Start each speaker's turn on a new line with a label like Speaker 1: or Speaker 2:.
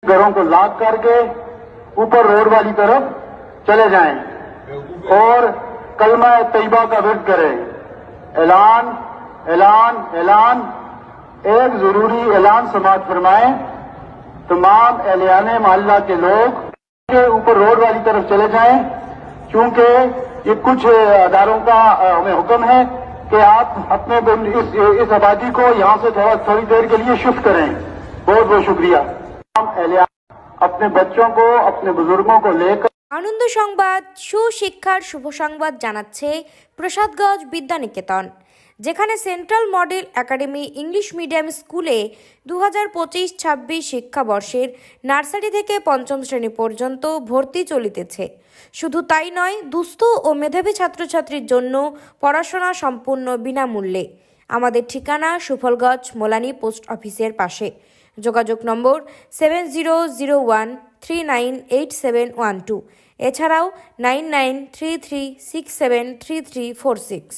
Speaker 1: घरों को लॉक करके ऊपर रोड वाली तरफ चले जाएं और कलमा तैयबा का विर्द करें। ऐलान ऐलान ऐलान एक जरूरी ऐलान समाअत फरमाएं। तमाम एहलियाने मोहल्ला के लोग के ऊपर रोड वाली तरफ चले जाएं, क्योंकि ये कुछ अदारों का हमें हुक्म है कि आप अपने इस आबादी को यहाँ से थोड़ी देर के लिए शिफ्ट करें। बहुत बहुत शुक्रिया। अपने बच्चों को, अपने बुजुर्गों को लेकर
Speaker 2: आनंद संबाद सुशिक्षार शुभ संबाद जानाচ্ছে प्रसादगंज विद्यानिकेतन, যেখানে central model academy English medium স্কুলে 2025-26 শিক্ষাবর্ষের নার্সারি থেকে পঞ্চম শ্রেণী পর্যন্ত ভর্তি চলিতেছে। শুধু তাই নয়, দুস্থ ও মেধাবী ছাত্রছাত্রীর জন্য পড়াশোনা সম্পূর্ণ বিনামূল্যে। আমাদের ঠিকানা সুফলগঞ্জ মোলানি পোস্ট অফিসের পাশে। যোগাযোগ নম্বর 7001398712, এছাড়াও 9933673346।